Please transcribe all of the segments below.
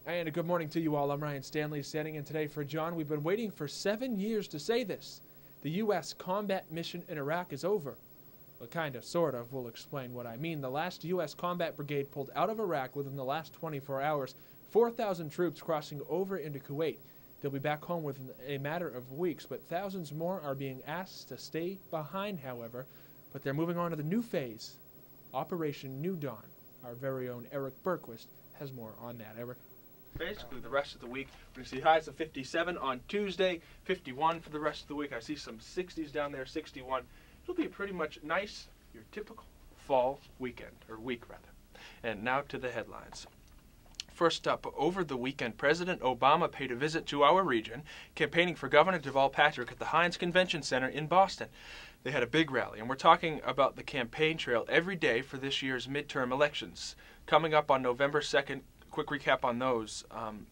And a good morning to you all. I'm Ryan Stanley, standing in today for John. We've been waiting for 7 years to say this. The U.S. combat mission in Iraq is over. Well, kind of, sort of. We'll explain what I mean. The last U.S. combat brigade pulled out of Iraq within the last 24 hours. 4,000 troops crossing over into Kuwait. They'll be back home within a matter of weeks, but thousands more are being asked to stay behind, however. But they're moving on to the new phase, Operation New Dawn. Our very own Eric Bergquist has more on that. Eric? Basically, the rest of the week, we're going to see highs of 57 on Tuesday, 51 for the rest of the week. I see some 60s down there, 61. It'll be pretty much nice, your typical fall weekend, or week rather. And now to the headlines. First up, over the weekend, President Obama paid a visit to our region, campaigning for Governor Deval Patrick at the Heinz Convention Center in Boston. They had a big rally, and we're talking about the campaign trail every day for this year's midterm elections. Coming up on November 2nd, quick recap on those.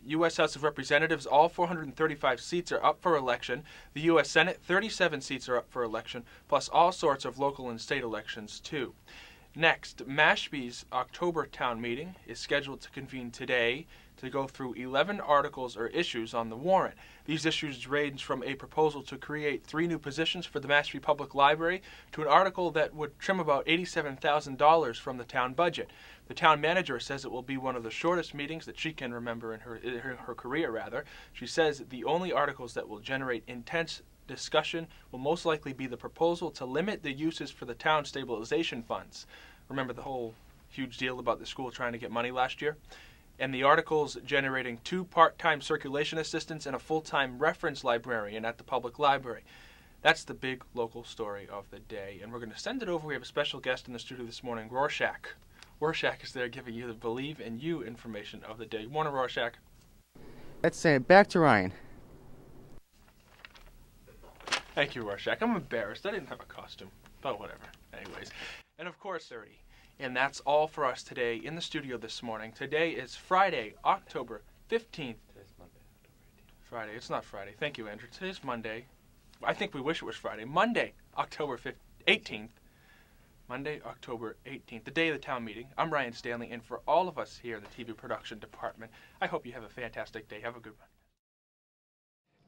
U.S. House of Representatives, all 435 seats are up for election. The U.S. Senate, 37 seats are up for election, plus all sorts of local and state elections, too. Next, Mashpee's October town meeting is scheduled to convene today to go through 11 articles or issues on the warrant. These issues range from a proposal to create 3 new positions for the Mashpee Public Library to an article that would trim about $87,000 from the town budget. The town manager says it will be one of the shortest meetings that she can remember in her career. She says the only articles that will generate intense discussion will most likely be the proposal to limit the uses for the town stabilization funds. Remember the whole huge deal about the school trying to get money last year? And the articles generating 2 part-time circulation assistants and a full-time reference librarian at the public library. That's the big local story of the day. And we're going to send it over. We have a special guest in the studio this morning, Rorschach. Rorschach is there giving you the Believe in You information of the day. Good morning, Rorschach. Let's say it back to Ryan. Thank you, Rorschach. I'm embarrassed. I didn't have a costume, but whatever. Anyways, and of course, 30. And that's all for us today in the studio this morning. Today is Friday, October 15th. Today's Monday, October 18th. Friday. It's not Friday. Thank you, Andrew. Today's Monday. I think we wish it was Friday. Monday, October 18th. Monday, October 18th, the day of the town meeting. I'm Ryan Stanley, and for all of us here in the TV production department, I hope you have a fantastic day. Have a good one.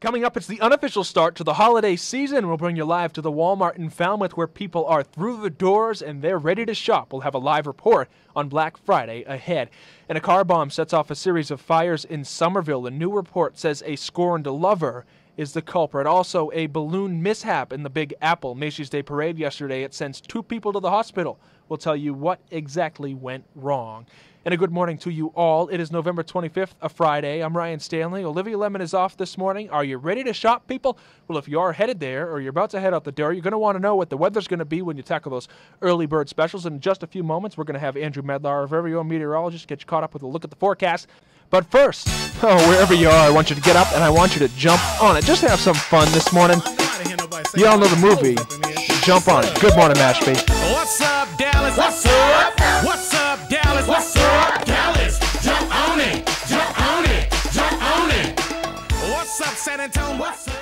Coming up, it's the unofficial start to the holiday season. We'll bring you live to the Walmart in Falmouth where people are through the doors and they're ready to shop. We'll have a live report on Black Friday ahead. And a car bomb sets off a series of fires in Somerville. A new report says a scorned lover is the culprit. Also, a balloon mishap in the Big Apple. Macy's Day Parade yesterday, it sends 2 people to the hospital. We'll tell you what exactly went wrong. And a good morning to you all. It is November 25th, a Friday. I'm Ryan Stanley. Olivia Lemon is off this morning. Are you ready to shop, people? Well, if you are headed there or you're about to head out the door, you're going to want to know what the weather's going to be when you tackle those early bird specials. In just a few moments, we're going to have Andrew Medlar, our very own meteorologist, get you caught up with a look at the forecast. But first, wherever you are, I want you to get up and I want you to jump on it. Just have some fun this morning. You all know the movie. Jump on it. Good morning, Mashpee. What's up, Dallas? What's up? What's up, Dallas? What's up, Dallas? Jump on it. Jump on it. Jump on it. What's up, San Antonio? What's up?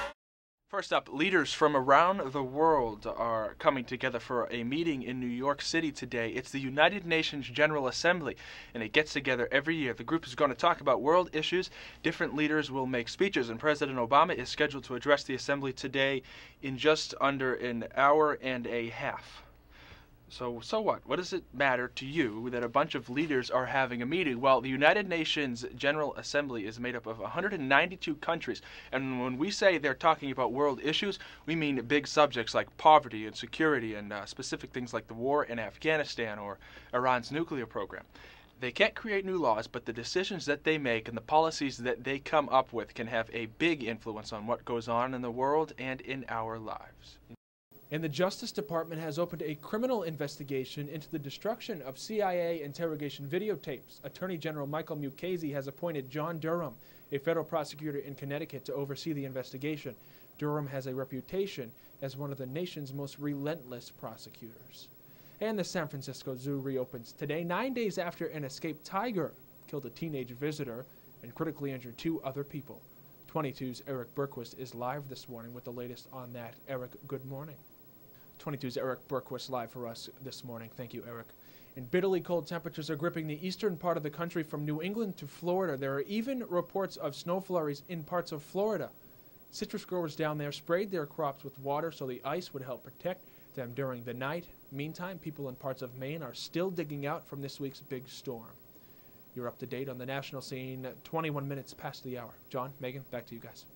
First up, leaders from around the world are coming together for a meeting in New York City today. It's the United Nations General Assembly, and it gets together every year. The group is going to talk about world issues. Different leaders will make speeches, and President Obama is scheduled to address the Assembly today in just under an hour and a half. So what? What does it matter to you that a bunch of leaders are having a meeting? Well, the United Nations General Assembly is made up of 192 countries, and when we say they're talking about world issues, we mean big subjects like poverty and security and specific things like the war in Afghanistan or Iran's nuclear program. They can't create new laws, but the decisions that they make and the policies that they come up with can have a big influence on what goes on in the world and in our lives. And the Justice Department has opened a criminal investigation into the destruction of CIA interrogation videotapes. Attorney General Michael Mukasey has appointed John Durham, a federal prosecutor in Connecticut, to oversee the investigation. Durham has a reputation as one of the nation's most relentless prosecutors. And the San Francisco Zoo reopens today, 9 days after an escaped tiger killed a teenage visitor and critically injured 2 other people. 22's Eric Bergquist is live this morning with the latest on that. Eric, good morning. 22's Eric Bergquist live for us this morning. Thank you, Eric. And bitterly cold temperatures are gripping the eastern part of the country from New England to Florida. There are even reports of snow flurries in parts of Florida. Citrus growers down there sprayed their crops with water so the ice would help protect them during the night. Meantime, people in parts of Maine are still digging out from this week's big storm. You're up to date on the national scene 21 minutes past the hour. John, Megan, back to you guys.